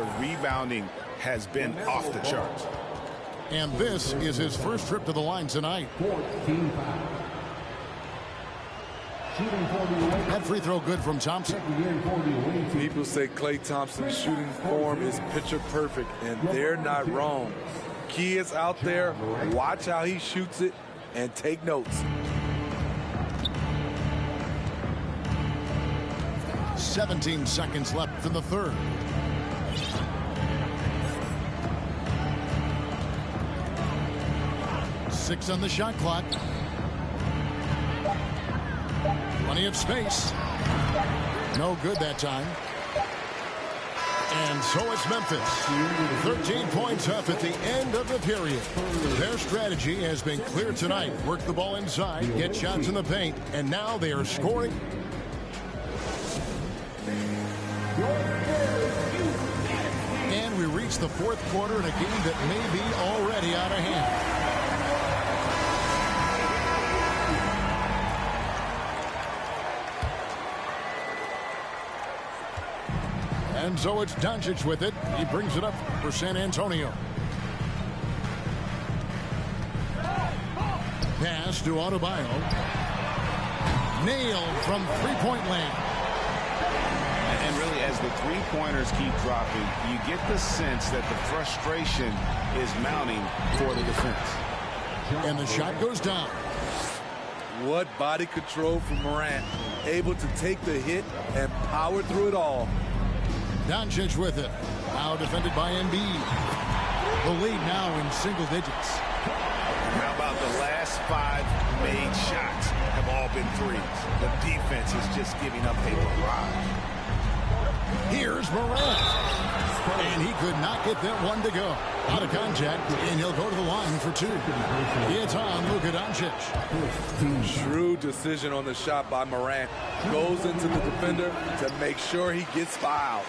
The rebounding has been off the charts. And this is his first trip to the line tonight. That free throw good from Thompson. People say Klay Thompson's shooting form is picture perfect, and they're not wrong. Key is out there. Watch how he shoots it and take notes. 17 seconds left in the third. Six on the shot clock. Plenty of space. No good that time. And so it's Memphis. 13 points up at the end of the period. Their strategy has been clear tonight. Work the ball inside, get shots in the paint, and now they are scoring. And we reach the fourth quarter in a game that may be already out of hand. And so it's Doncic with it. He brings it up for San Antonio. Pass to Adebayo. Nailed from three-point land. And really, as the three-pointers keep dropping, you get the sense that the frustration is mounting for the defense. And the shot goes down. What body control from Morant. Able to take the hit and power through it all. Doncic with it. Now defended by Embiid. The lead now in single digits. How about the last 5 made shots have all been threes? The defense is just giving up a barrage. Here's Morant. And he could not get that one to go. Out of contact, and he'll go to the line for 2. It's on Luka Doncic. Shrewd decision on the shot by Morant. Goes into the defender to make sure he gets fouled.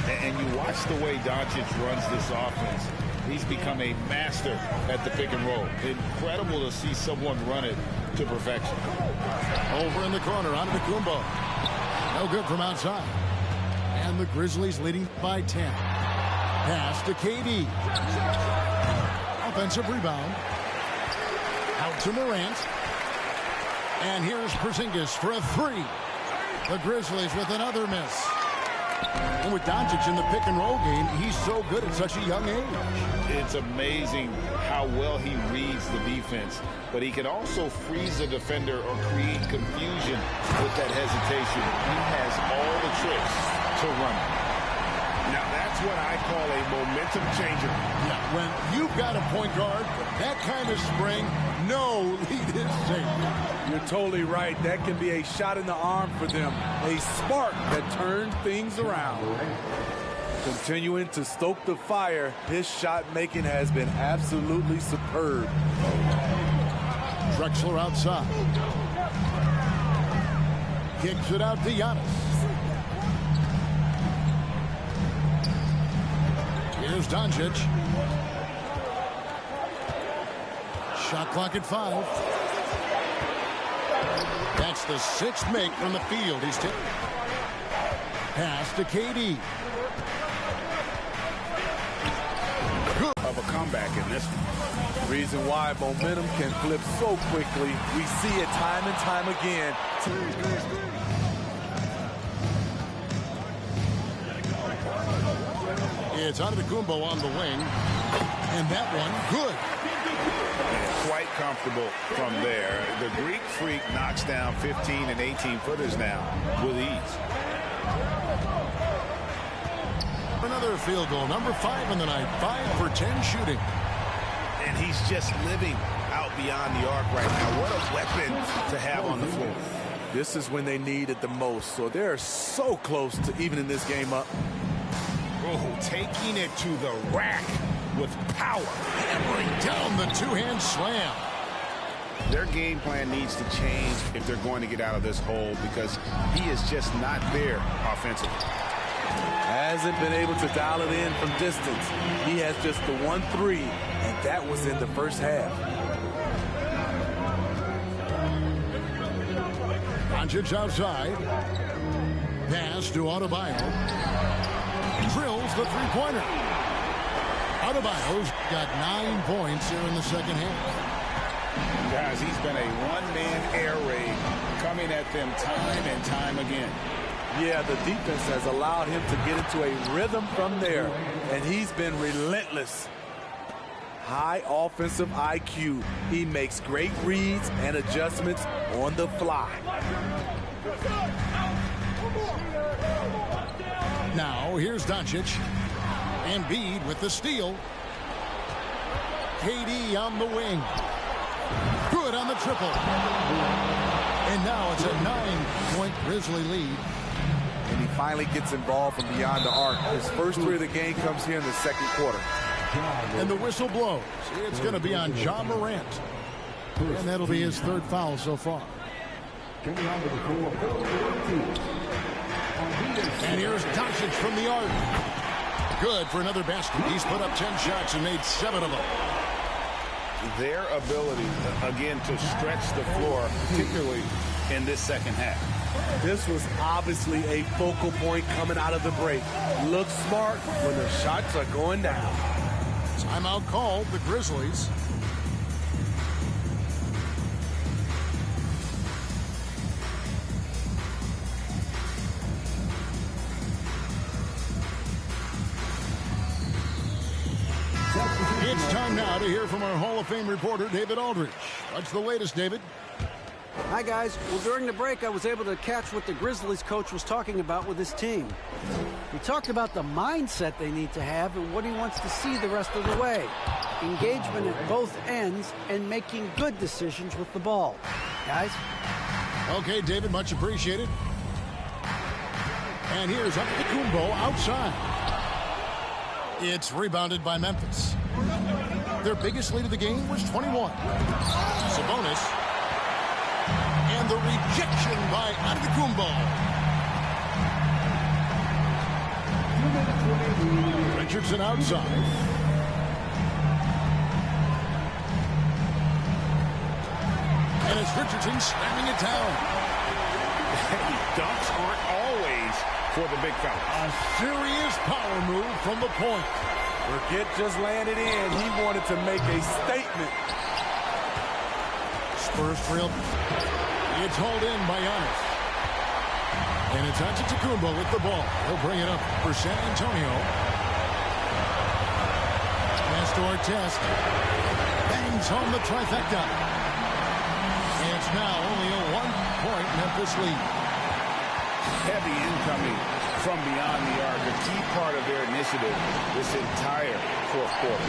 And you watch the way Doncic runs this offense. He's become a master at the pick and roll. Incredible to see someone run it to perfection. Over in the corner, Antetokounmpo. No good from outside. And the Grizzlies leading by 10. Pass to KD. Offensive rebound. Out to Morant. And here's Porzingis for a 3. The Grizzlies with another miss. And with Doncic in the pick and roll game, he's so good at such a young age. It's amazing how well he reads the defense, but he can also freeze a defender or create confusion with that hesitation. He has all the tricks to run it. Now that's what I call a momentum changer. Yeah, when you've got a point guard, that kind of spring, no lead is safe. You're totally right. That can be a shot in the arm for them. A spark that turns things around. Continuing to stoke the fire, his shot making has been absolutely superb. Drexler outside. Kicks it out to Giannis. Here's Doncic. Shot clock at 5. That's the 6th make from the field. He's taking. Pass to KD. Good. Of a comeback in this one. Reason why momentum can flip so quickly. We see it time and time again. It's Antetokounmpo on the wing. And that one, good. Quite comfortable from there. The Greek Freak knocks down 15 and 18-footers now with ease. Another field goal, number 5 in the night, 5 for 10 shooting. And he's just living out beyond the arc right now. What a weapon to have on the floor. This is when they need it the most, so they're so close to evening this game up. Oh, taking it to the rack with power. Hammering down the two-hand slam. Their game plan needs to change if they're going to get out of this hole because he is just not there offensively. Hasn't been able to dial it in from distance. He has just the 1-3, and that was in the first half. Doncic outside. Pass to Adebayo. drills the three-pointer. Adebayo's got 9 points here in the second half. Guys, he's been a one-man air raid coming at them time and time again. Yeah, the defense has allowed him to get into a rhythm from there, and he's been relentless. High offensive IQ. He makes great reads and adjustments on the fly. Now, here's Doncic. Embiid with the steal. KD on the wing. Good on the triple. And now it's a 9-point Grizzly lead. And he finally gets involved from beyond the arc. His first 3 of the game comes here in the second quarter. And the whistle blows. It's going to be on Ja Morant. And that'll be his 3rd foul so far. And here's Doncic from the arc. Good for another basket. He's put up 10 shots and made 7 of them. Their ability, again, to stretch the floor, particularly in this second half. This was obviously a focal point coming out of the break. Look smart when the shots are going down. Timeout called, the Grizzlies. It's time now to hear from our Hall of Fame reporter, David Aldridge. What's the latest, David? Hi, guys. Well, during the break, I was able to catch what the Grizzlies coach was talking about with his team. He talked about the mindset they need to have and what he wants to see the rest of the way. Engagement at both ends and making good decisions with the ball. Guys? Okay, David, much appreciated. And here's Antetokounmpo outside. It's rebounded by Memphis. Their biggest lead of the game was 21. Sabonis. And the rejection by Antetokounmpo. Richardson outside. And it's Richardson slamming it down. Dunks aren't always for the big fella. A serious power move from the point. Burkett just landed in. He wanted to make a statement. Spurs trail. It's hauled in by Giannis. And it's Antetokounmpo with the ball. He'll bring it up for San Antonio. Pass to Artest. Bangs home the trifecta. And it's now only a 1-point Memphis lead. Heavy incoming from beyond the arc, a key part of their initiative this entire fourth quarter.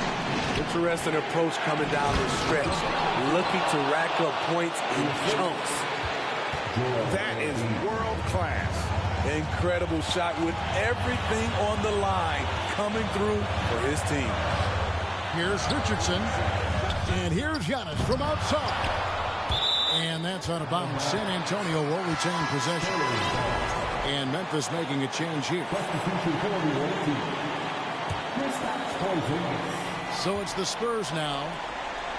Interesting approach coming down the stretch, looking to rack up points in chunks. That is world class. Incredible shot with everything on the line coming through for his team. Here's Richardson. And here's Giannis from outside. And that's out of bounds. San Antonio will retain possession. And Memphis making a change here. So it's the Spurs now.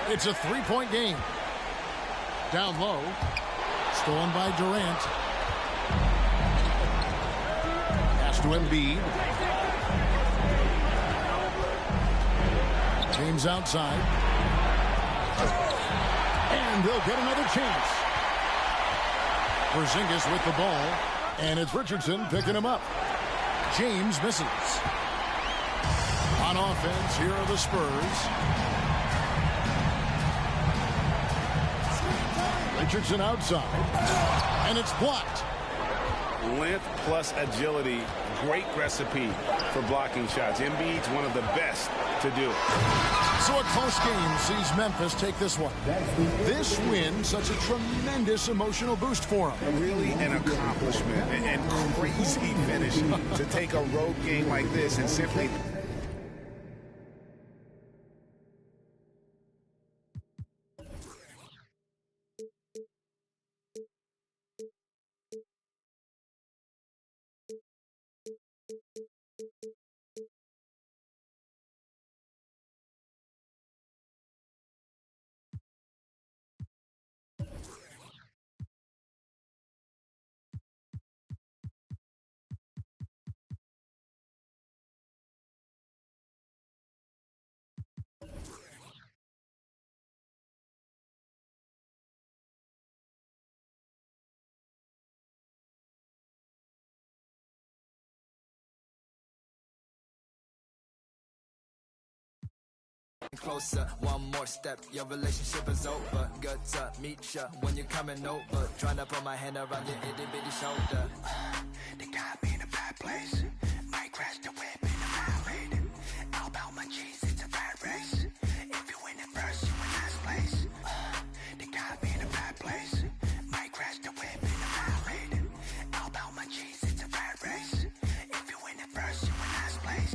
It's a 3-point game. Down low. Stolen by Durant. Pass to Embiid. James outside. And they'll get another chance. Porzingis with the ball. And it's Richardson picking him up. James misses. On offense, here are the Spurs. Richardson outside. And it's blocked. Length plus agility, great recipe for blocking shots. Embiid's one of the best to do it. So a close game sees Memphis take this one. This win, such a tremendous emotional boost for them. Really an accomplishment and crazy finish to take a road game like this and simply closer, one more step, your relationship is over. Good to meet ya when you're coming over. Trying to put my hand around your itty bitty shoulder. They got me in a bad place. Might crash the whip in a ride. All about my cheese, it's a bad race. If you win it first, you in last place. They got me in a bad place. Might crash the whip in a ride. All about my cheese, it's a bad race. If you win it first, you in last place.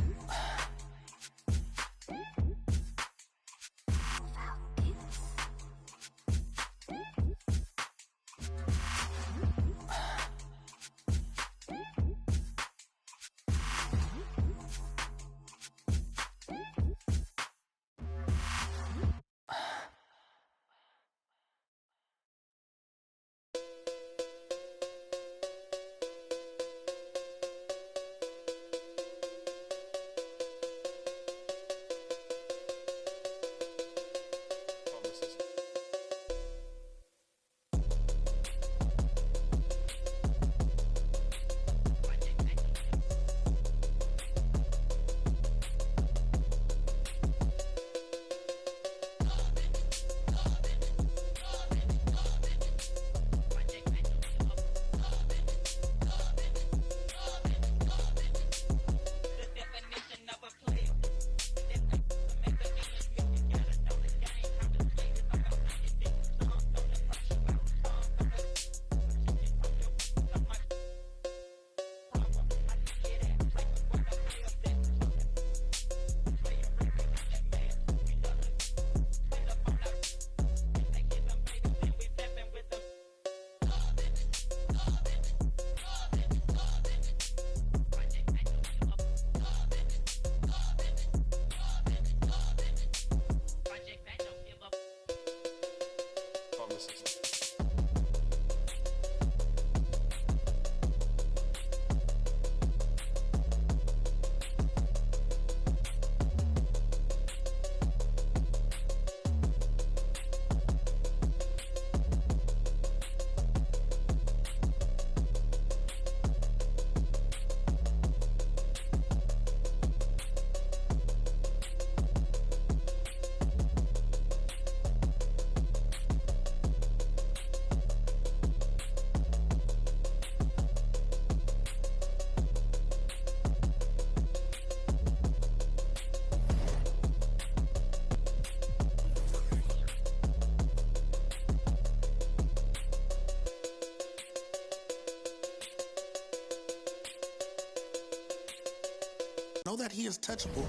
Know that he is touchable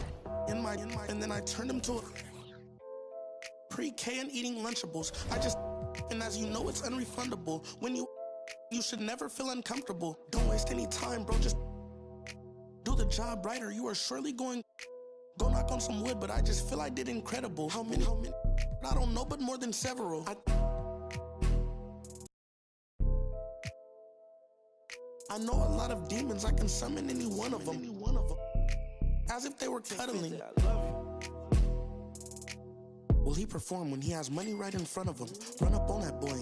and then I turned him to a pre-K and eating Lunchables. I just, and as you know, it's unrefundable. When you should never feel uncomfortable. Don't waste any time, bro. Just do the job right, or you are surely go knock on some wood. But I just feel I did incredible. How many? I don't know, but more than several. I know a lot of demons. I can summon any one of them. As if they were cuddling. Will he perform when he has money right in front of him? Run up on that boy,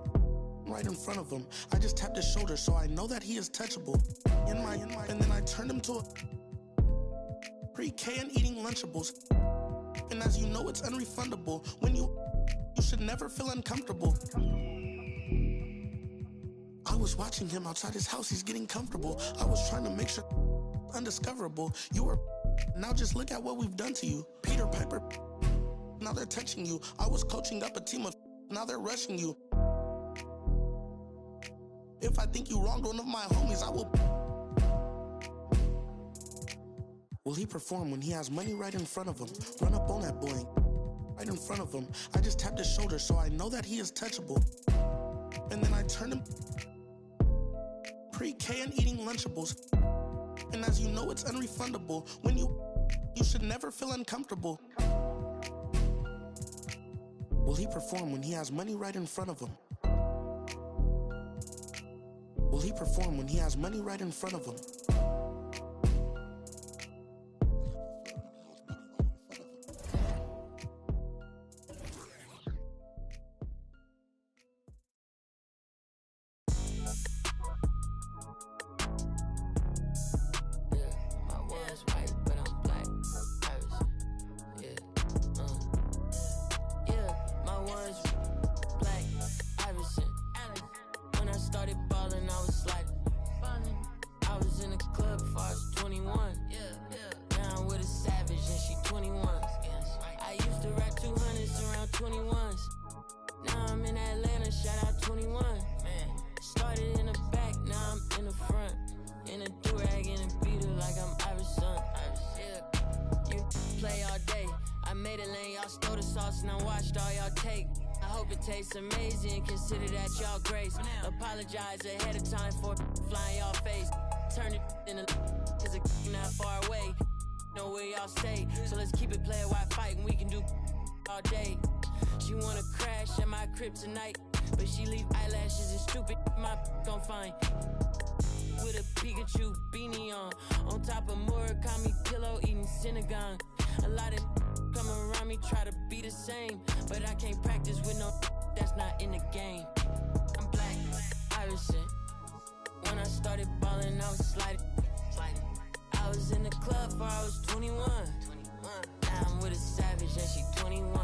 right in front of him. I just tapped his shoulder, so I know that he is touchable. And then I turned him to a pre-K and eating Lunchables. And as you know, it's unrefundable. When you should never feel uncomfortable. I was watching him outside his house. He's getting comfortable. I was trying to make sure undiscoverable. You were. Now just look at what we've done to you. Peter Piper. Now they're touching you. I was coaching up a team of. Now they're rushing you. If I think you wronged one of my homies, I will. Will he perform when he has money right in front of him? Run up on that boy, right in front of him. I just tapped his shoulder, so I know that he is touchable. And then I turned him pre-K and eating Lunchables. And as you know, it's unrefundable. When you should never feel uncomfortable. Will he perform when he has money right in front of him? Will he perform when he has money right in front of him? I made a lane, y'all stole the sauce, and I watched all y'all take. I hope it tastes amazing, consider that y'all grace. Apologize ahead of time for flying y'all face. Turn it in a cause it's not far away. Know where y'all stay, so let's keep it player while fighting. We can do all day. She wanna crash at my crib tonight, but she leave eyelashes and stupid my gon' find. With a Pikachu beanie on top of Murakami pillow eating Synagogue. A lot of come around me try to be the same, but I can't practice with no that's not in the game. I'm Black Iverson. When I started balling, I was sliding. I was in the club before I was 21. Now I'm with a savage and she 21.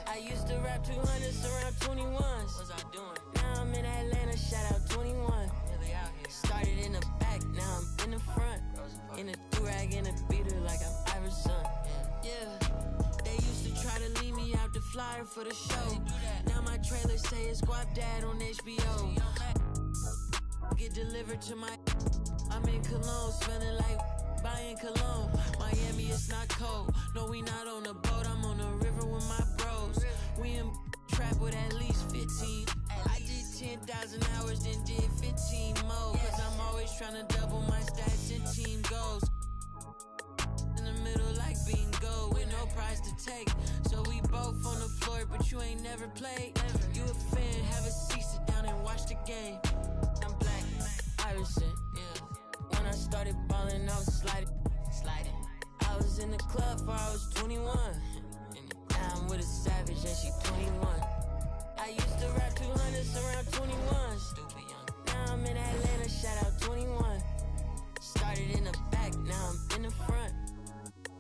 I used to rap 200s around 21s. What's I doing? Now I'm in Atlanta, shout out 21. Started in the back, now I'm in the front. In a do-rag and a beater like I'm Iverson. Yeah, they used to try to leave me out the flyer for the show. Now my trailer say it's Guap Dad on HBO. Get delivered to my... I'm in Cologne, smelling like buying cologne. Miami, it's not cold. No, we not on a boat, I'm on the river with my bros. We in trap with at least 15. I did 10,000 hours, then did 15 more. Cause I'm always trying to double my stats and team goals. In the middle like bingo, with no prize to take. So we both on the floor, but you ain't never played. You a fan, have a seat, sit down and watch the game. I'm Black Iverson, yeah. When I started balling, I was sliding. I was in the club before I was 21. Now I'm with a savage and she 21. I used to rap 200s around 21. Stupid young. Now I'm in Atlanta, shout out 21. Started in the back, now I'm in the front.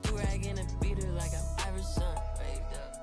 Do-rag and a beater like I'm Iverson. Waved up.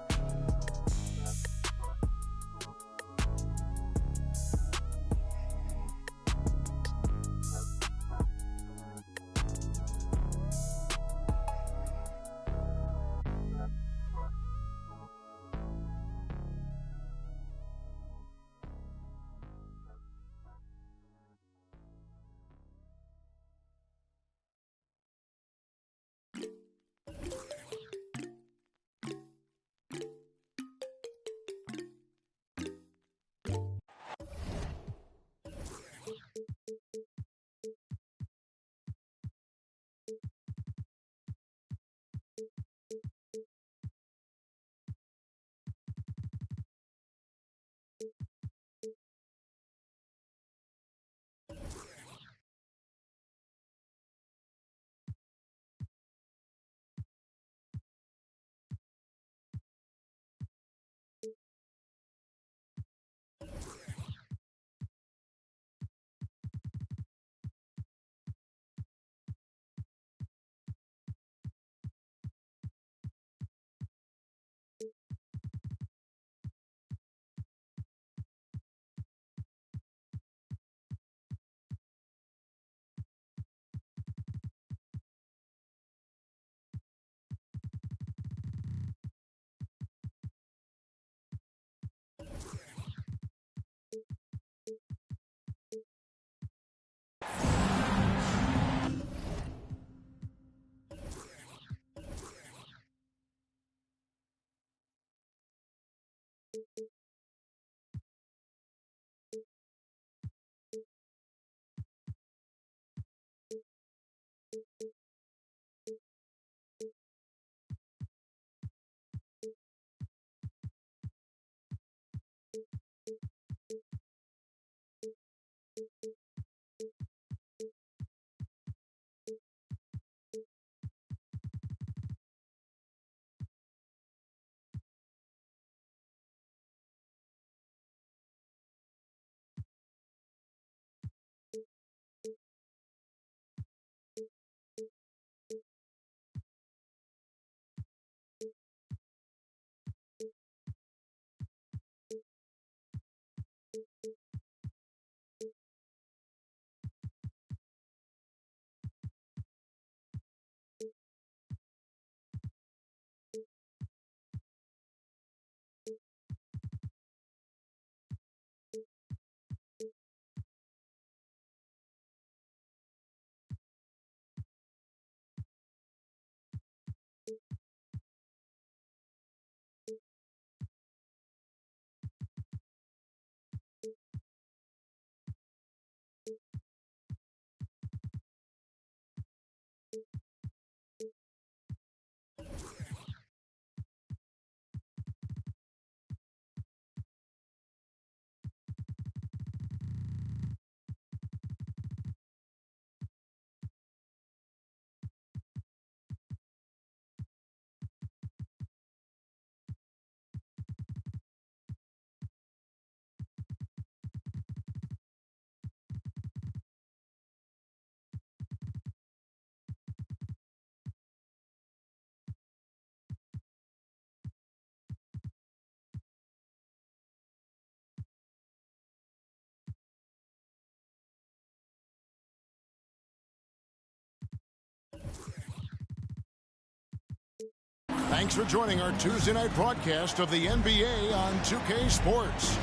Thanks for joining our Tuesday night broadcast of the NBA on 2K Sports.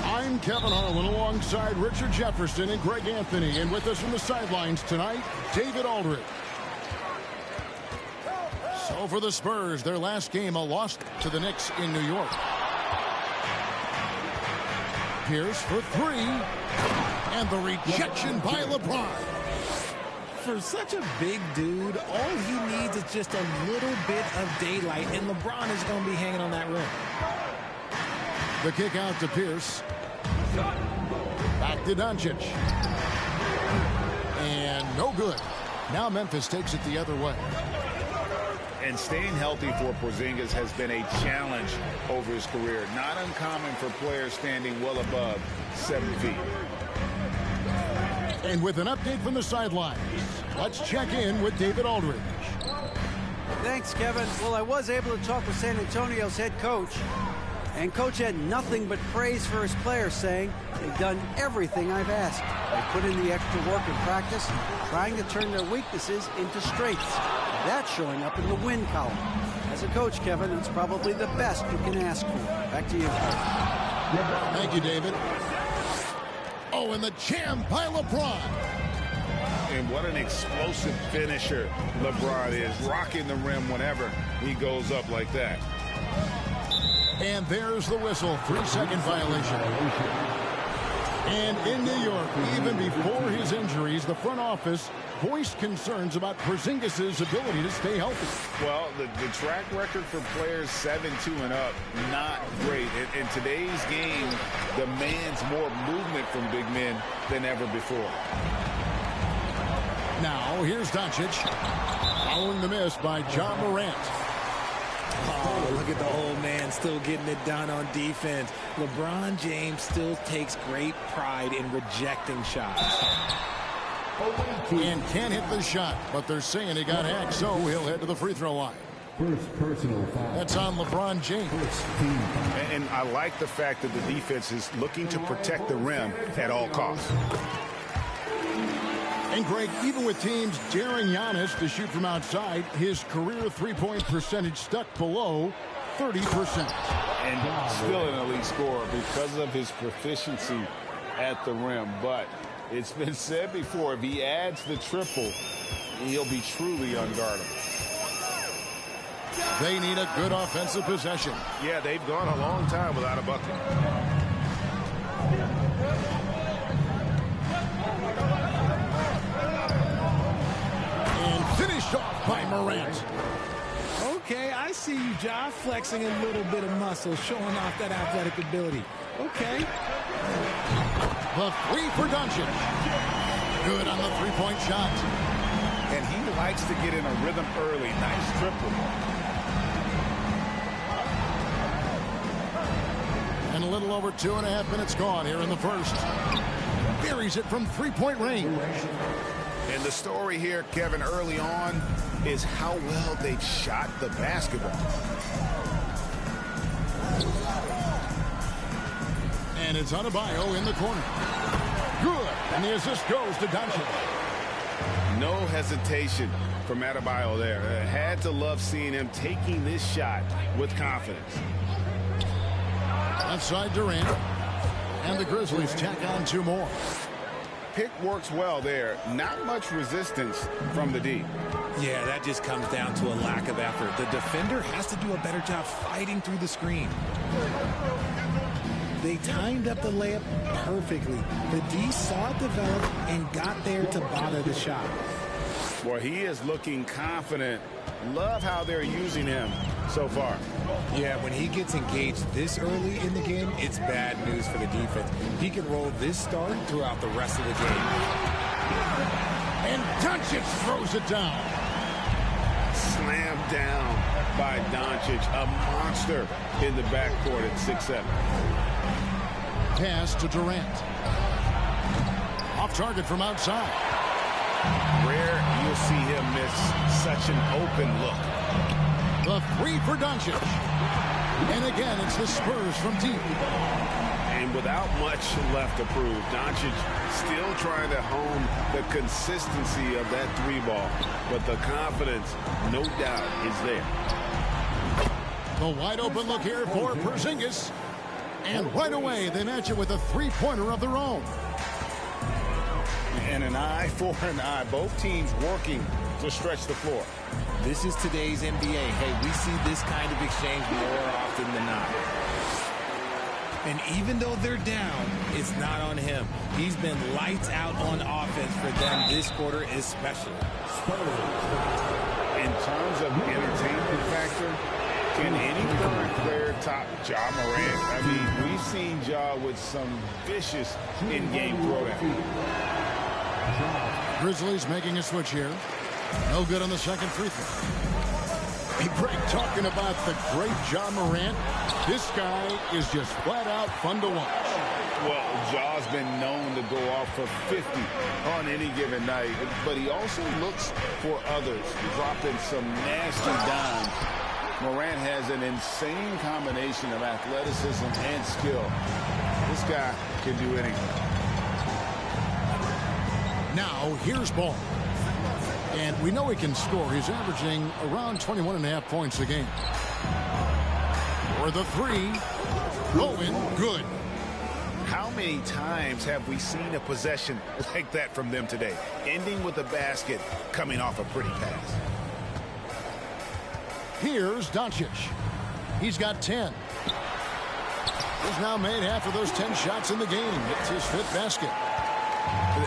I'm Kevin Harlan alongside Richard Jefferson and Greg Anthony. And with us from the sidelines tonight, David Aldridge. So for the Spurs, their last game, a loss to the Knicks in New York. Pierce for three. And the rejection by LeBron. For such a big dude, all he needs is just a little bit of daylight, and LeBron is going to be hanging on that rim. The kick out to Pierce. Back to Doncic. And no good. Now Memphis takes it the other way. And staying healthy for Porzingis has been a challenge over his career. Not uncommon for players standing well above 7 feet. And with an update from the sidelines, let's check in with David Aldridge. Thanks, Kevin. Well, I was able to talk with San Antonio's head coach, and Coach had nothing but praise for his players, saying, "They've done everything I've asked. They put in the extra work in practice, trying to turn their weaknesses into strengths. That's showing up in the win column." As a coach, Kevin, it's probably the best you can ask for. Back to you. Thank you, David. Oh, and the jam by LeBron. And what an explosive finisher LeBron is, rocking the rim whenever he goes up like that. And there's the whistle, 3-second violation. And in New York, even before his injuries, the front office voiced concerns about Porzingis' ability to stay healthy. Well, the track record for players 7-2 and up, not great. In today's game, demands more movement from big men than ever before. Now, here's Doncic, following the miss by John Morant. Oh, look at the old man still getting it done on defense. LeBron James still takes great pride in rejecting shots. And can't hit the shot, but they're saying he got hacked, so he'll head to the free throw line. First personal foul. That's on LeBron James. And I like the fact that the defense is looking to protect the rim at all costs. And Greg, even with teams daring Giannis to shoot from outside, his career three-point percentage stuck below 30%. And still an elite scorer because of his proficiency at the rim. But it's been said before, if he adds the triple, he'll be truly unguardable. They need a good offensive possession. Yeah, they've gone a long time without a bucket. Finished off by Morant. Okay, I see you, Ja, flexing a little bit of muscle, showing off that athletic ability. Okay. The three for Doncic. Good on the three-point shot. And he likes to get in a rhythm early. Nice triple. And a little over 2.5 minutes gone here in the first. Buries it from three-point range. And the story here, Kevin, early on is how well they've shot the basketball. And it's Adebayo in the corner. Good. And the assist goes to Doncic. No hesitation from Adebayo there. Had to love seeing him taking this shot with confidence. Left side Durant. And the Grizzlies tack on two more. Pick works well there. Not much resistance from the D. Yeah, that just comes down to a lack of effort. The defender has to do a better job fighting through the screen. They timed up the layup perfectly. The D saw it develop and got there to bother the shot. Boy, he is looking confident. Love how they're using him so far. Yeah, when he gets engaged this early in the game, it's bad news for the defense. He can roll this start throughout the rest of the game. And Doncic throws it down. Slammed down by Doncic, a monster in the backcourt at 6'7". Pass to Durant. Off target from outside. Rare you'll see him miss such an open look. The three for Doncic. And again, it's the Spurs from deep. And without much left to prove, Doncic still trying to hone the consistency of that three ball. But the confidence, no doubt, is there. The wide open look here for Porzingis. And right away, they match it with a three-pointer of their own. And an eye for an eye. Both teams working to stretch the floor. This is today's NBA. Hey, we see this kind of exchange more often than not. And even though they're down, it's not on him. He's been lights out on offense for them this quarter especially. In terms of entertainment factor, can any current player top Ja Morant? I mean, we've seen Ja with some vicious in-game throwdown. Grizzlies making a switch here. No good on the second free throw. Hey, Greg, talking about the great Ja Morant, this guy is just flat out fun to watch. Well, Ja's been known to go off for 50 on any given night, but he also looks for others, dropping some nasty dimes. Morant has an insane combination of athleticism and skill. This guy can do anything. Now, here's Ball. And we know he can score. He's averaging around 21.5 points a game. For the three, going good. How many times have we seen a possession like that from them today? Ending with a basket, coming off a pretty pass. Here's Doncic. He's got 10. He's now made half of those 10 shots in the game. It's his fifth basket.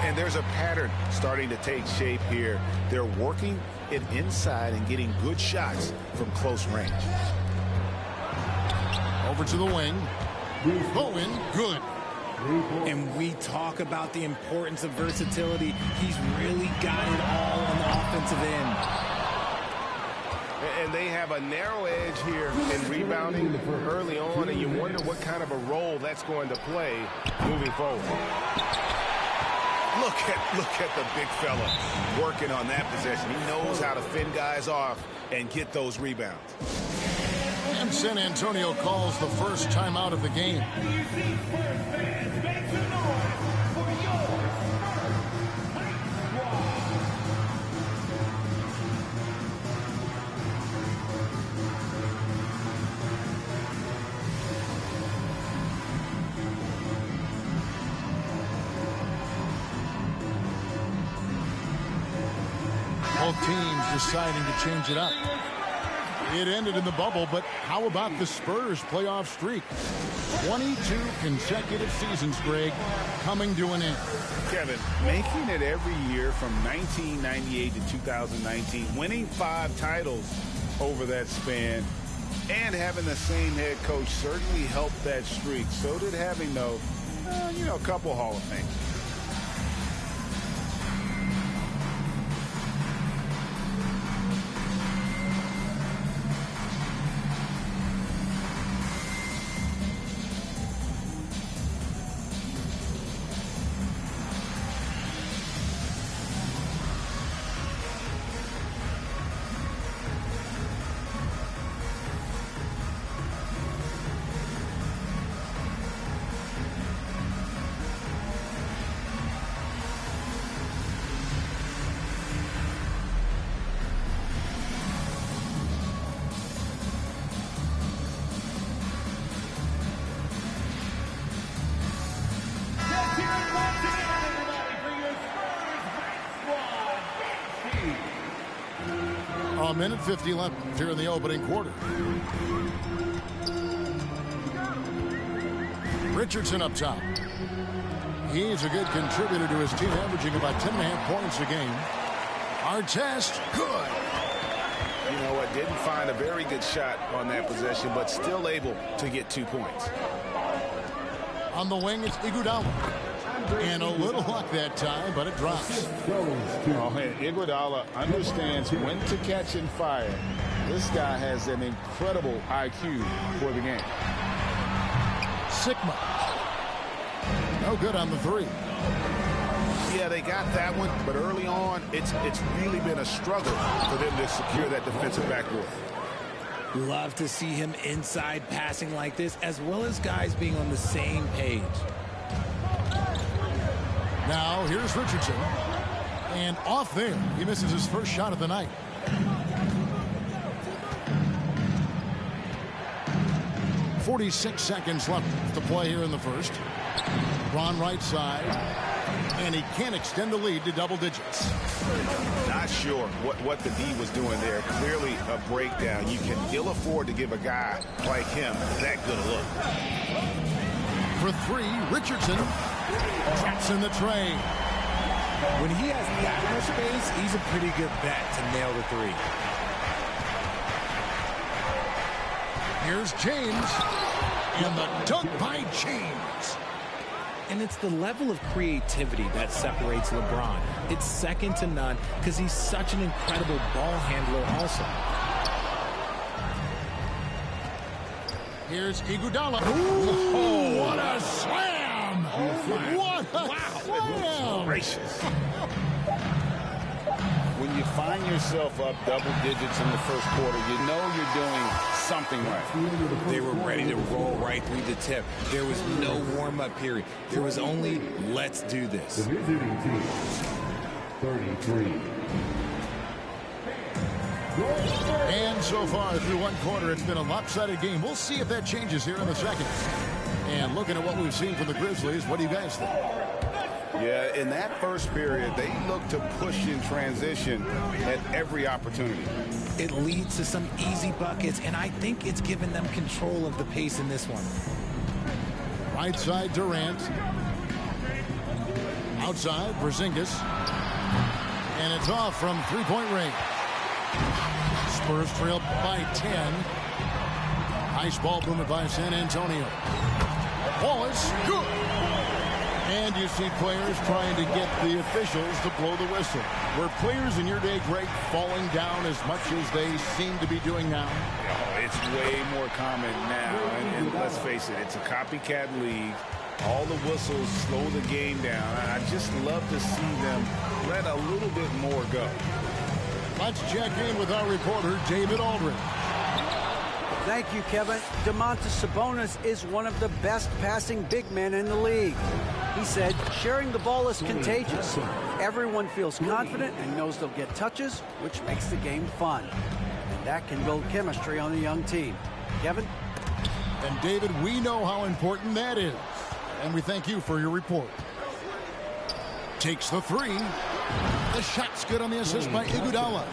And there's a pattern starting to take shape here. They're working it inside and getting good shots from close range. Over to the wing. Going good. And we talk about the importance of versatility. He's really got it all on the offensive end. And they have a narrow edge here in rebounding early on, and you wonder what kind of a role that's going to play moving forward. Look at the big fella working on that possession. He knows how to fend guys off and get those rebounds. And San Antonio calls the first timeout of the game. Both teams deciding to change it up. It ended in the bubble, but how about the Spurs playoff streak? 22 consecutive seasons, Greg, coming to an end. Kevin, making it every year from 1998 to 2019, winning 5 titles over that span, and having the same head coach certainly helped that streak. So did having, though, a couple Hall of Fame. A minute 50 left here in the opening quarter. Richardson up top. He's a good contributor to his team, averaging about 10.5 points a game. Artest, good. You know what? Didn't find a very good shot on that possession, but still able to get 2 points. On the wing, it's Iguodala. And a little luck that time, but it drops. Oh, and Iguodala understands when to catch and fire. This guy has an incredible IQ for the game. Sigma. No good on the three. Yeah, they got that one, but early on, it's really been a struggle for them to secure that defensive backboard. Love to see him inside passing like this, as well as guys being on the same page. Now, here's Richardson. And off there, he misses his first shot of the night. 46 seconds left to play here in the first. LeBron right side. And he can't extend the lead to double digits. Not sure what the D was doing there. Clearly a breakdown. You can ill afford to give a guy like him that good a look. For three, Richardson traps in the tray. When he has that much space, he's a pretty good bet to nail the three. Here's James. And the dunk by James. And it's the level of creativity that separates LeBron. It's second to none because he's such an incredible ball handler also. Here's Iguodala. Ooh, what a slam! What a slam! Gracious. When you find yourself up double digits in the first quarter, you know you're doing something right. They were ready to roll right through the tip. There was no warm-up period. There was only, let's do this. The visiting team, 33. And so far through one quarter, it's been a lopsided game. We'll see if that changes here in the second. And looking at what we've seen from the Grizzlies, what do you guys think? Yeah, in that first period, they looked to push in transition at every opportunity. It leads to some easy buckets, and I think it's given them control of the pace in this one. Right side, Durant. Outside, Porzingis. And it's off from three-point range. Spurs trail by 10. Nice ball movement by San Antonio. Wallace, good. And you see players trying to get the officials to blow the whistle. Were players in your day, Greg, falling down as much as they seem to be doing now? Oh, it's way more common now. And let's face it, it's a copycat league. All the whistles slow the game down. I just love to see them let a little bit more go. Let's check in with our reporter, David Aldridge. Thank you, Kevin. Domantas Sabonis is one of the best passing big men in the league. He said, sharing the ball is contagious. Everyone feels confident and knows they'll get touches, which makes the game fun. And that can build chemistry on a young team. Kevin? And David, we know how important that is. And we thank you for your report. Takes the three. The shot's good on the assist by Iguodala.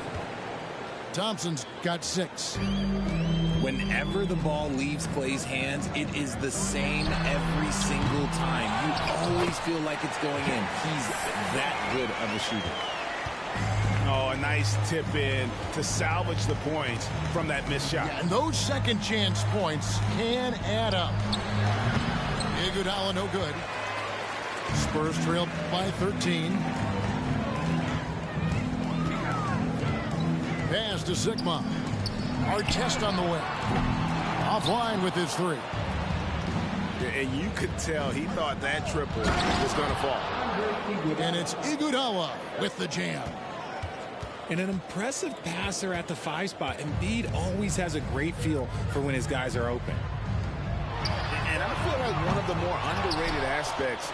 Thompson's got 6. Whenever the ball leaves Clay's hands, it is the same every single time. You always feel like it's going in. He's that good of a shooter. Oh, a nice tip in to salvage the points from that missed shot. Yeah, and those second chance points can add up. Iguodala no good. Spurs trail by 13. Pass to Sigma. Artest on the way. Offline with his 3. And you could tell he thought that triple was going to fall. And it's Iguodala with the jam. And an impressive passer at the 5 spot. Embiid always has a great feel for when his guys are open. And I feel like one of the more underrated aspects